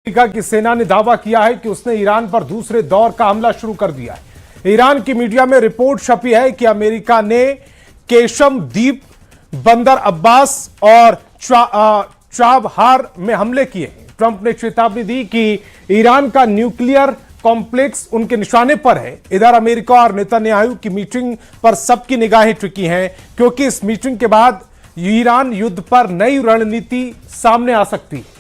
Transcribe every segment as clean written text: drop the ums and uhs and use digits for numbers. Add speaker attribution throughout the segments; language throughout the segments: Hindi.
Speaker 1: अमेरिका की सेना ने दावा किया है कि उसने ईरान पर दूसरे दौर का हमला शुरू कर दिया है। ईरान की मीडिया में रिपोर्ट छपी है कि अमेरिका ने केशम द्वीप, बंदर अब्बास और चाबहार में हमले किए हैं। ट्रंप ने चेतावनी दी कि ईरान का न्यूक्लियर कॉम्प्लेक्स उनके निशाने पर है। इधर अमेरिका और नेतन्याहू की मीटिंग पर सबकी निगाहें टिकी हैं, क्योंकि इस मीटिंग के बाद ईरान युद्ध पर नई रणनीति सामने आ सकती है।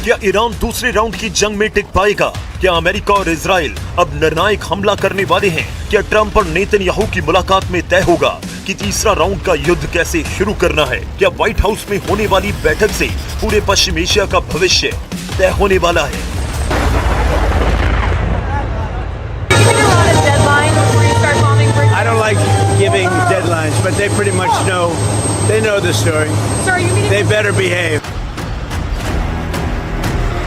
Speaker 2: क्या ईरान दूसरे राउंड की जंग में टिक पाएगा? क्या अमेरिका और इजराइल अब निर्णायक हमला करने वाले हैं? क्या ट्रंप और नेतन्याहू की मुलाकात में तय होगा कि तीसरा राउंड का युद्ध कैसे शुरू करना है? क्या व्हाइट हाउस में होने वाली बैठक से पूरे पश्चिम एशिया का भविष्य तय होने वाला है?
Speaker 3: I don't like giving deadlines, but they pretty much know. They know the story. They better behave.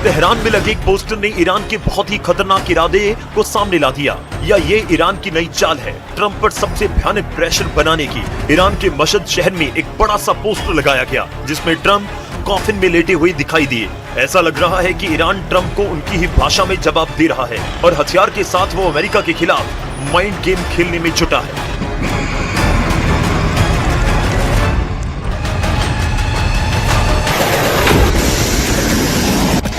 Speaker 2: Tehran में लगे एक पोस्टर ने ईरान के बहुत ही खतरनाक इरादे को सामने ला दिया। या ये ईरान की नई चाल है ट्रंप पर सबसे भयानक प्रेशर बनाने की? ईरान के मशहद शहर में एक बड़ा सा पोस्टर लगाया गया जिसमें ट्रंप कॉफिन में लेटे हुए दिखाई दिए। ऐसा लग रहा है कि ईरान ट्रंप को उनकी ही भाषा में जवाब दे रहा है और हथियार के साथ वो अमेरिका के खिलाफ माइंड गेम खेलने में जुटा है।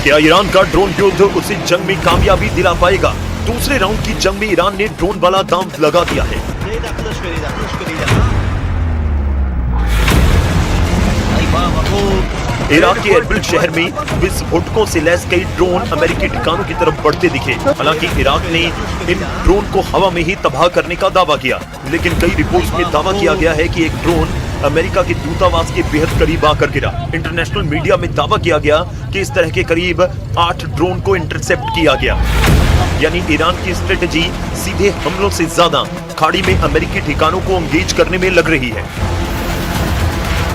Speaker 2: क्या ईरान का ड्रोन युद्ध उसे जंग में कामयाबी दिला पाएगा? दूसरे राउंड की जंग में ईरान ने ड्रोन वाला दांव लगा दिया है। इराक के एरबिल शहर में विस्फोटकों से लैस कई ड्रोन अमेरिकी ठिकानों की तरफ बढ़ते दिखे। हालांकि इराक ने इन ड्रोन को हवा में ही तबाह करने का दावा किया, लेकिन कई रिपोर्ट्स में दावा किया गया है कि एक ड्रोन अमेरिका के दूतावास के बेहद करीब आकर गिरा। इंटरनेशनल मीडिया में दावा किया गया कि इस तरह के करीब 8 ड्रोन को इंटरसेप्ट किया गया। यानी ईरान की स्ट्रेटेजी सीधे हमलों से ज्यादा खाड़ी में अमेरिकी ठिकानों को एंगेज करने में लग रही है।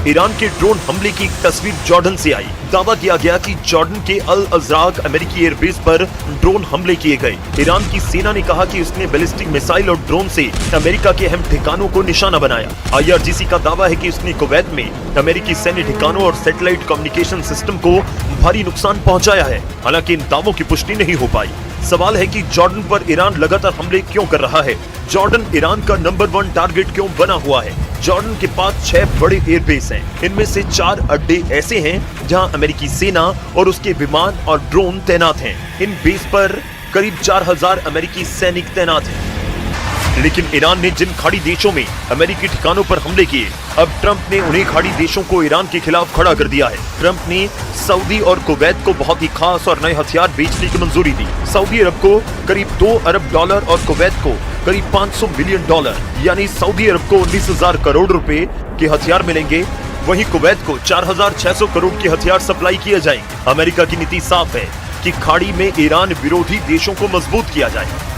Speaker 2: ईरान के ड्रोन हमले की एक तस्वीर जॉर्डन से आई। दावा किया गया कि जॉर्डन के अल अजराक अमेरिकी एयरबेस पर ड्रोन हमले किए गए। ईरान की सेना ने कहा कि उसने बैलिस्टिक मिसाइल और ड्रोन से अमेरिका के अहम ठिकानों को निशाना बनाया। IRGC का दावा है कि उसने कुवैत में अमेरिकी सैन्य ठिकानों और सैटेलाइट कम्युनिकेशन सिस्टम को भारी नुकसान पहुंचाया है। हालांकि इन दावों की पुष्टि नहीं हो पाई। सवाल है कि जॉर्डन पर ईरान लगातार हमले क्यों कर रहा है? जॉर्डन ईरान का नंबर 1 टारगेट क्यों बना हुआ है? जॉर्डन के पास 6 बड़े एयरबेस हैं। इनमें से 4 अड्डे ऐसे हैं जहां अमेरिकी सेना और उसके विमान और ड्रोन तैनात हैं। इन बेस पर करीब 4000 अमेरिकी सैनिक तैनात हैं। लेकिन ईरान ने जिन खाड़ी देशों में अमेरिकी ठिकानों पर हमले किए, अब ट्रंप ने उन्हीं खाड़ी देशों को ईरान के खिलाफ खड़ा कर दिया है। ट्रंप ने सऊदी और कुवैत को बहुत ही खास और नए हथियार बेचने की मंजूरी दी। सऊदी अरब को करीब $2 अरब और कुवैत को करीब $500 मिलियन, यानी सऊदी अरब को 19,000 करोड़ रुपए के हथियार मिलेंगे, वहीं कुवैत को 4,600 करोड़ के हथियार सप्लाई किए जाएंगे। अमेरिका की नीति साफ है कि खाड़ी में ईरान विरोधी देशों को मजबूत किया जाए।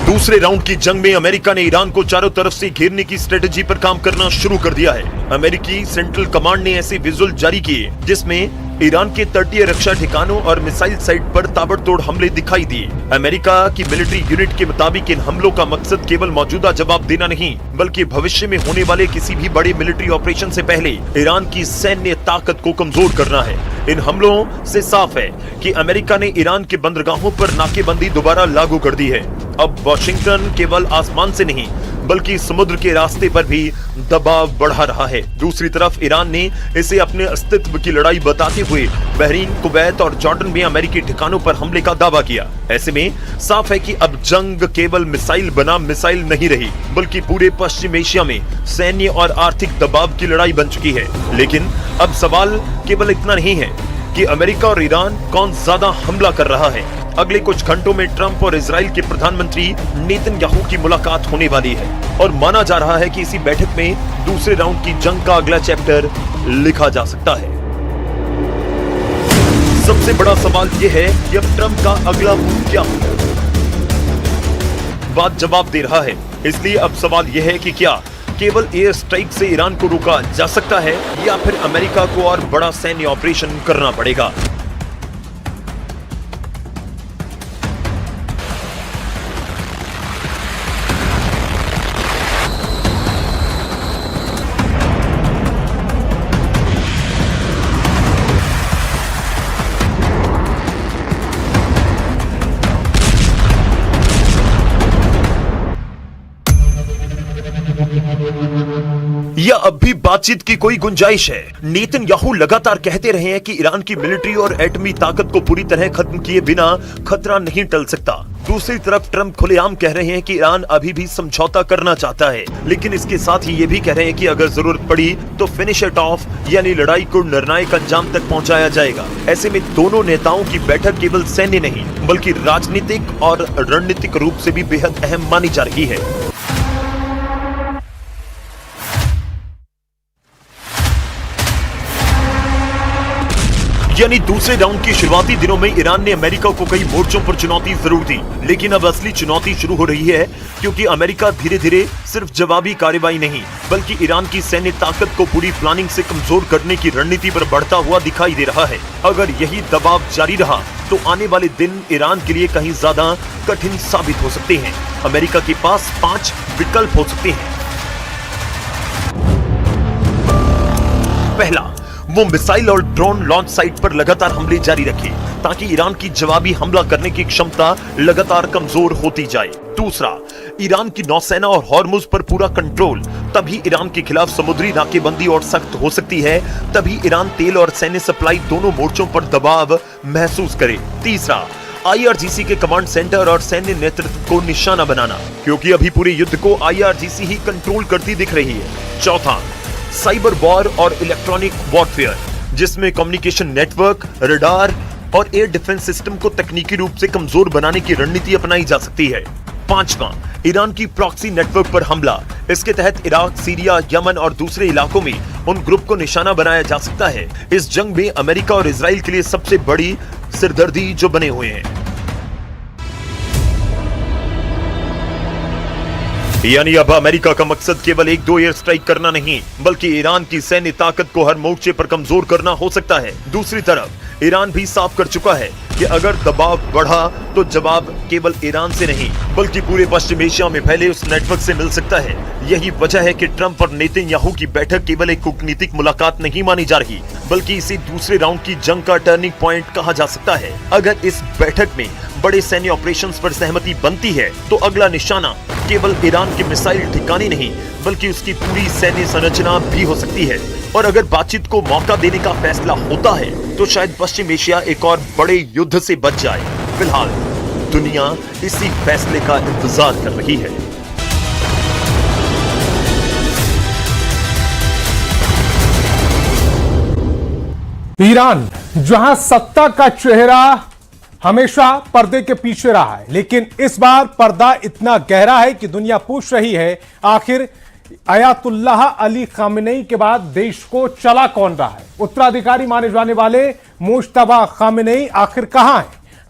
Speaker 2: दूसरे राउंड की जंग में अमेरिका ने ईरान को चारों तरफ से घेरने की स्ट्रेटेजी पर काम करना शुरू कर दिया है। अमेरिकी सेंट्रल कमांड ने ऐसे विजुअल जारी किए जिसमें ईरान के तटीय रक्षा ठिकानों और मिसाइल साइट पर ताबड़तोड़ हमले दिखाई दिए। अमेरिका की मिलिट्री यूनिट के मुताबिक इन हमलों का मकसद केवल मौजूदा जवाब देना नहीं, बल्कि भविष्य में होने वाले किसी भी बड़े मिलिट्री ऑपरेशन से पहले ईरान की सैन्य ताकत को कमजोर करना है। इन हमलों से साफ है कि अमेरिका ने ईरान के बंदरगाहों पर नाकेबंदी दोबारा लागू कर दी है। अब वॉशिंगटन केवल आसमान से नहीं बल्कि समुद्र के रास्ते पर भी दबाव बढ़ा रहा है। दूसरी तरफ ईरान ने इसे अपने अस्तित्व की लड़ाई बताते हुए बहरीन, कुवैत और जॉर्डन में अमेरिकी ठिकानों पर हमले का दावा किया। ऐसे में साफ है कि अब जंग केवल मिसाइल बनाम मिसाइल नहीं रही, बल्कि पूरे पश्चिम एशिया में सैन्य और आर्थिक दबाव की लड़ाई बन चुकी है। लेकिन अब सवाल केवल इतना नहीं है कि अमेरिका और ईरान कौन ज्यादा हमला कर रहा है। अगले कुछ घंटों में ट्रंप और इजराइल के प्रधानमंत्री नेतन्याहू की मुलाकात होने वाली है और माना जा रहा है कि इसी बैठक में दूसरे राउंड की जंग का अगला चैप्टर लिखा जा सकता है। सबसे बड़ा सवाल यह है कि अब ट्रंप का अगला मूव क्या होगा? बात जवाब दे रहा है, इसलिए अब सवाल यह है कि क्या केवल एयर स्ट्राइक से ईरान को रोका जा सकता है या फिर अमेरिका को और बड़ा सैन्य ऑपरेशन करना पड़ेगा? या अब भी बातचीत की कोई गुंजाइश है? नेतन्याहू लगातार कहते रहे हैं कि ईरान की मिलिट्री और एटमी ताकत को पूरी तरह खत्म किए बिना खतरा नहीं टल सकता। दूसरी तरफ ट्रंप खुलेआम कह रहे हैं कि ईरान अभी भी समझौता करना चाहता है, लेकिन इसके साथ ही ये भी कह रहे हैं कि अगर जरूरत पड़ी तो फिनिश इट ऑफ, यानी लड़ाई को निर्णायक अंजाम तक पहुंचाया जाएगा। ऐसे में दोनों नेताओं की बैठक केवल सैन्य नहीं बल्कि राजनीतिक और रणनीतिक रूप से भी बेहद अहम मानी जा रही है। यानी दूसरे राउंड के शुरुआती दिनों में ईरान ने अमेरिका को कई मोर्चों पर चुनौती जरूर दी, लेकिन अब असली चुनौती शुरू हो रही है, क्योंकि अमेरिका धीरे धीरे सिर्फ जवाबी कार्रवाई नहीं बल्कि ईरान की सैन्य ताकत को पूरी प्लानिंग से कमजोर करने की रणनीति पर बढ़ता हुआ दिखाई दे रहा है। अगर यही दबाव जारी रहा तो आने वाले दिन ईरान के लिए कहीं ज्यादा कठिन साबित हो सकते हैं। अमेरिका के पास 5 विकल्प हो सकते हैं। पहला, वो मिसाइल और ड्रोन लॉन्च साइट पर लगातार हमले जारी रखे ताकि ईरान की जवाबी हमला करने की क्षमता लगातार कमजोर होती जाए। दूसरा, ईरान की नौसेना और हॉर्मुज पर पूरा कंट्रोल, तभी ईरान के खिलाफ समुद्री नाकेबंदी और सख्त हो सकती है, तभी ईरान तेल और सैन्य सप्लाई दोनों मोर्चों पर दबाव महसूस करे। तीसरा, IRGC के कमांड सेंटर और सैन्य नेतृत्व को निशाना बनाना, क्योंकि अभी पूरे युद्ध को IRGC ही कंट्रोल करती दिख रही है। चौथा, साइबर वॉर और इलेक्ट्रॉनिक वॉरफेयर, जिसमें कम्युनिकेशन नेटवर्क, रडार और एयर डिफेंस सिस्टम को तकनीकी रूप से कमजोर बनाने की रणनीति अपनाई जा सकती है। पांचवा, ईरान की प्रॉक्सी नेटवर्क पर हमला। इसके तहत इराक, सीरिया, यमन और दूसरे इलाकों में उन ग्रुप को निशाना बनाया जा सकता है। इस जंग में अमेरिका और इजराइल के लिए सबसे बड़ी सिरदर्दी जो बने हुए हैं। यानी अब अमेरिका का मकसद केवल 1-2 एयर स्ट्राइक करना नहीं बल्कि ईरान की सैन्य ताकत को हर मोर्चे पर कमजोर करना हो सकता है। दूसरी तरफ ईरान भी साफ कर चुका है कि अगर दबाव बढ़ा तो जवाब केवल ईरान से नहीं बल्कि पूरे पश्चिम एशिया में फैले उस नेटवर्क से मिल सकता है। यही वजह है कि ट्रंप और नेतन्याहू की बैठक केवल एक कूटनीतिक मुलाकात नहीं मानी जा रही बल्कि इसे दूसरे राउंड की जंग का टर्निंग पॉइंट कहा जा सकता है। अगर इस बैठक में बड़े सैन्य ऑपरेशंस पर सहमति बनती है तो अगला निशाना केवल ईरान के मिसाइल ठिकाने नहीं बल्कि उसकी पूरी सैन्य संरचना भी हो सकती है। और अगर बातचीत को मौका देने का फैसला होता है तो शायद पश्चिम एशिया एक और बड़े युद्ध से बच जाए। फिलहाल दुनिया इसी फैसले का इंतजार कर रही है।
Speaker 1: ईरान जहां सत्ता का चेहरा हमेशा पर्दे के पीछे रहा है, लेकिन इस बार पर्दा इतना गहरा है कि दुनिया पूछ रही है आखिर अयातुल्लाह अली खामेनेई के बाद देश को चला कौन रहा है। उत्तराधिकारी माने जाने वाले मुश्तबा खामेनेई आखिर कहां हैं?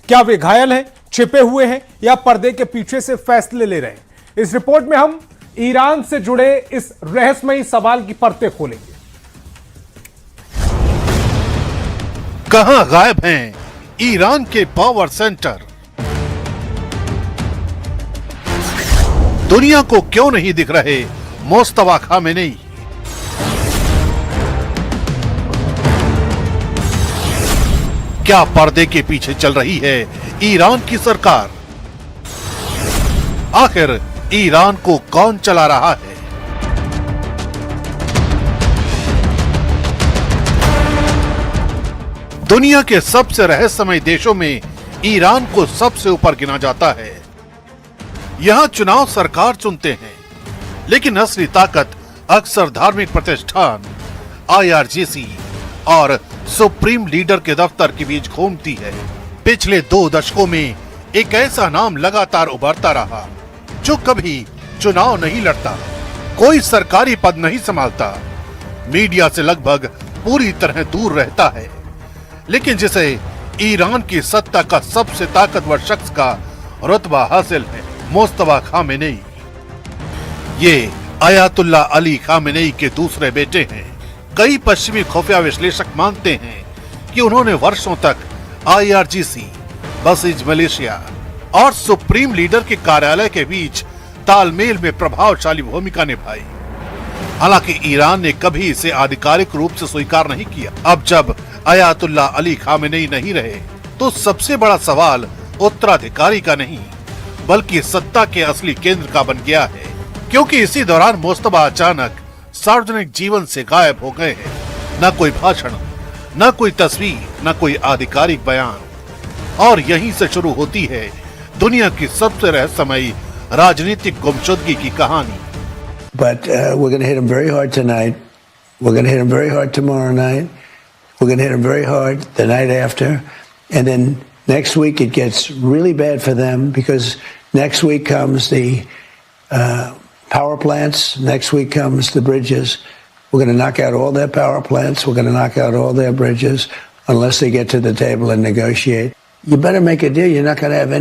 Speaker 1: क्या वे घायल हैं, छिपे हुए हैं या पर्दे के पीछे से फैसले ले रहे हैं? इस रिपोर्ट में हम ईरान से जुड़े इस रहस्यमयी सवाल की परतें खोलेंगे।
Speaker 4: कहां गायब हैं ईरान के पावर सेंटर? दुनिया को क्यों नहीं दिख रहे मुश्तबा खामेनेई? क्या पर्दे के पीछे चल रही है ईरान की सरकार? आखिर ईरान को कौन चला रहा है? दुनिया के सबसे रहस्यमय देशों में ईरान को सबसे ऊपर गिना जाता है। यहां चुनाव सरकार चुनते हैं, लेकिन असली ताकत अक्सर धार्मिक प्रतिष्ठान, IRGC और सुप्रीम लीडर के दफ्तर के बीच घूमती है। पिछले 2 दशकों में एक ऐसा नाम लगातार उभरता रहा जो कभी चुनाव नहीं लड़ता, कोई सरकारी पद नहीं संभालता, मीडिया से लगभग पूरी तरह दूर रहता है, लेकिन जिसे ईरान की सत्ता का सबसे ताकतवर शख्स का रुतबा हासिल है, मुश्तबा खामेनेई। ये अयातुल्लाह अली खामेनेई के दूसरे बेटे हैं। कई पश्चिमी खुफिया विश्लेषक मानते हैं कि उन्होंने वर्षों तक IRGC, बसीज मलेशिया और सुप्रीम लीडर के कार्यालय के बीच तालमेल में प्रभावशाली भूमिका निभाई। हालांकि ईरान ने कभी इसे आधिकारिक रूप से स्वीकार नहीं किया। अब जब अयातुल्लाह अली खामेनेई नहीं रहे तो सबसे बड़ा सवाल उत्तराधिकारी का नहीं बल्कि सत्ता के असली केंद्र का बन गया है, क्योंकि इसी दौरान मुश्तबा अचानक सार्वजनिक जीवन से गायब हो गए हैं। न कोई भाषण, न कोई तस्वीर, न कोई आधिकारिक बयान। और यहीं से शुरू होती है दुनिया की सबसे रहस्यमयी राजनीतिक गुमशुदगी की कहानी।
Speaker 5: But we're going to hit them very hard tonight. We're going to hit them very hard tomorrow night. We're going to hit them very hard the night after. And then next week it gets really bad for them because next week comes the power plants. Next week comes the bridges. We're going to knock out all their power plants. We're going to knock out all their bridges unless they get to the table and negotiate. You better make a deal. You're not going to have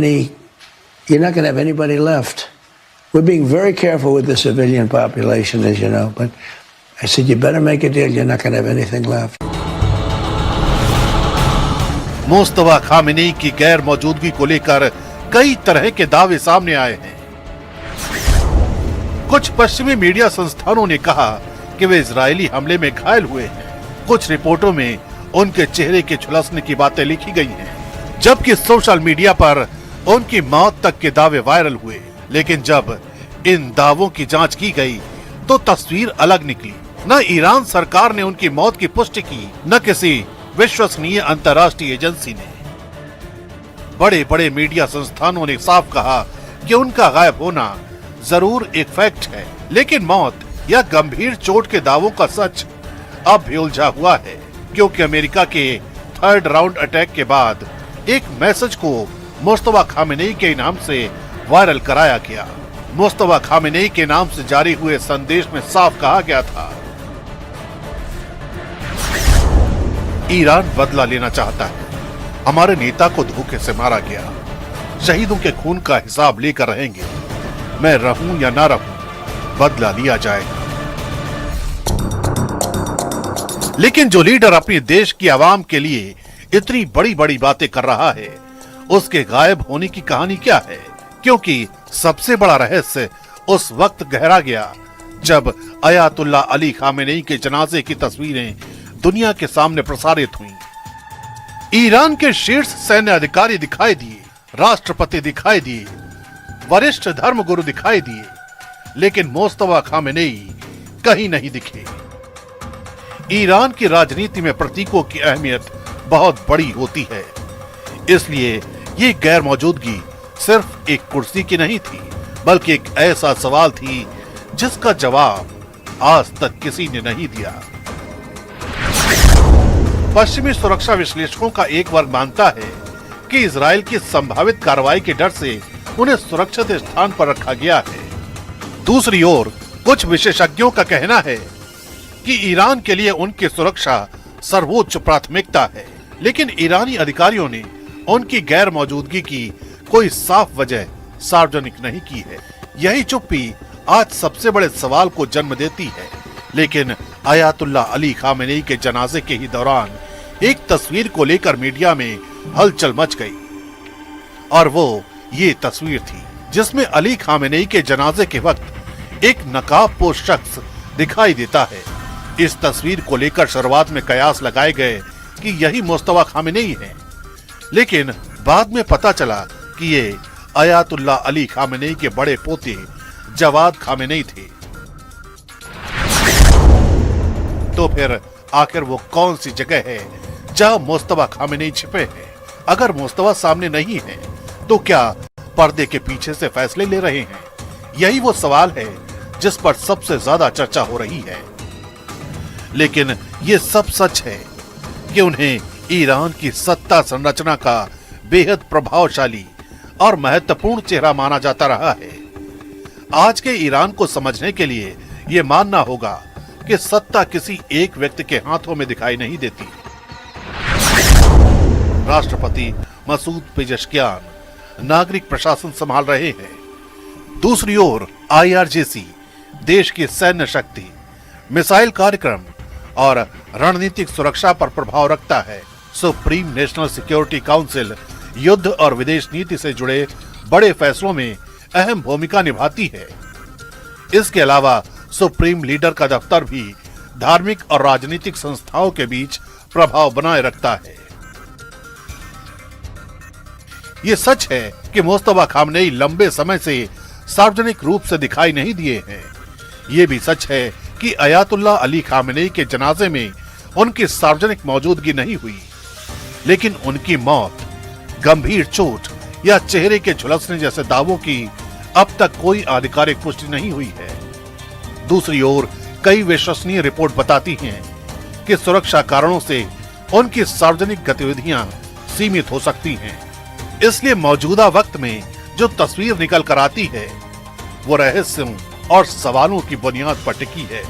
Speaker 5: anybody left. We're being very careful with the civilian population, as you know, but I said, you better make a deal. You're not going to have anything left.
Speaker 4: Mustafa Khamenei की गैर मौजूदगी को लेकर कई तरह के दावे सामने आए हैं। कुछ पश्चिमी मीडिया संस्थानों ने कहा कि वे इजरायली हमले में घायल हुए हैं। कुछ रिपोर्टों में उनके चेहरे के झुलसने की बातें लिखी गई हैं, जबकि सोशल मीडिया पर उनकी मौत तक के दावे वायरल हुए। लेकिन जब इन दावों की जांच की गई तो तस्वीर अलग निकली। न ईरान सरकार ने उनकी मौत की पुष्टि की, न किसी विश्वसनीय अंतर्राष्ट्रीय एजेंसी ने। बड़े बड़े मीडिया संस्थानों ने साफ कहा कि उनका गायब होना जरूर एक फैक्ट है, लेकिन मौत या गंभीर चोट के दावों का सच अब भी उलझा हुआ है, क्योंकि अमेरिका के 3rd राउंड अटैक के बाद एक मैसेज को मुस्तफा खामेनी के नाम से वायरल कराया गया। मुस्तफा खामेनी के नाम से जारी हुए संदेश में साफ कहा गया था, ईरान बदला लेना चाहता है, हमारे नेता को धोखे से मारा गया, शहीदों के खून का हिसाब लेकर रहेंगे, मैं रहूं या ना रहूं, बदला लिया जाएगा। लेकिन जो लीडर अपने देश की आवाम के लिए इतनी बड़ी बड़ी बातें कर रहा है, उसके गायब होने की कहानी क्या है? क्योंकि सबसे बड़ा रहस्य उस वक्त गहरा गया जब अयातुल्ला अली खामेनी के जनाजे की तस्वीरें दुनिया के सामने प्रसारित हुईं। ईरान के शीर्ष सैन्य अधिकारी दिखाई दिए, राष्ट्रपति दिखाई दिए, वरिष्ठ धर्मगुरु दिखाई दिए, लेकिन मुस्तफा खामेनी कहीं नहीं दिखे। ईरान की राजनीति में प्रतीकों की अहमियत बहुत बड़ी होती है, इसलिए ये गैर मौजूदगी सिर्फ एक कुर्सी की नहीं थी, बल्कि एक ऐसा सवाल थी जिसका जवाब आज तक किसी ने नहीं दिया। पश्चिमी सुरक्षा विश्लेषकों का एक वर्ग मानता है कि इजराइल की संभावित कार्रवाई के डर से उन्हें सुरक्षित स्थान पर रखा गया है। दूसरी ओर कुछ विशेषज्ञों का कहना है कि ईरान के लिए उनकी सुरक्षा सर्वोच्च प्राथमिकता है, लेकिन ईरानी अधिकारियों ने उनकी गैर मौजूदगी की कोई साफ वजह सार्वजनिक नहीं की है। यही चुप्पी आज सबसे बड़े सवाल को जन्म देती है। लेकिन अयातुल्ला अली खामेनी के जनाजे के ही दौरान एक तस्वीर को लेकर मीडिया में हलचल मच गई, और वो ये तस्वीर थी जिसमें अली खामेनी के जनाजे के वक्त एक नकाबपोश शख्स दिखाई देता है। इस तस्वीर को लेकर शुरुआत में कयास लगाए गए कि यही मुस्तफा खामेनी है, लेकिन बाद में पता चला कि ये अयातुल्ला अली खामेनी के बड़े पोते जवाद खामेनी थे। तो फिर आखिर वो कौन सी जगह है जहां मुस्तफा खामेनी छिपे हैं? अगर मुस्तफा सामने नहीं है तो क्या पर्दे के पीछे से फैसले ले रहे हैं? यही वो सवाल है जिस पर सबसे ज्यादा चर्चा हो रही है। लेकिन ये सब सच है कि उन्हें ईरान की सत्ता संरचना का बेहद प्रभावशाली और महत्वपूर्ण चेहरा माना जाता रहा है। आज के ईरान को समझने के लिए ये मानना होगा कि सत्ता किसी एक व्यक्ति के हाथों में दिखाई नहीं देती। राष्ट्रपति मसूद पेजेश्कियान नागरिक प्रशासन संभाल रहे हैं। दूसरी ओर IRGC देश की सैन्य शक्ति, मिसाइल कार्यक्रम और रणनीतिक सुरक्षा पर प्रभाव रखता है। सुप्रीम नेशनल सिक्योरिटी काउंसिल युद्ध और विदेश नीति से जुड़े बड़े फैसलों में अहम भूमिका निभाती है। इसके अलावा सुप्रीम लीडर का दफ्तर भी धार्मिक और राजनीतिक संस्थाओं के बीच प्रभाव बनाए रखता है। ये सच है कि मुस्तफा खामेनी लंबे समय से सार्वजनिक रूप से दिखाई नहीं दिए हैं। ये भी सच है कि अयातुल्ला अली खामेनेई के जनाजे में उनकी सार्वजनिक मौजूदगी नहीं हुई, लेकिन उनकी मौत, गंभीर चोट या चेहरे के झुलसने जैसे दावों की अब तक कोई आधिकारिक पुष्टि नहीं हुई है। दूसरी ओर कई विश्वसनीय रिपोर्ट बताती हैं कि सुरक्षा कारणों से उनकी सार्वजनिक गतिविधियां सीमित हो सकती हैं। इसलिए मौजूदा वक्त में जो तस्वीर निकल कर आती है वो रहस्यों और सवालों की बुनियाद पर टिकी है।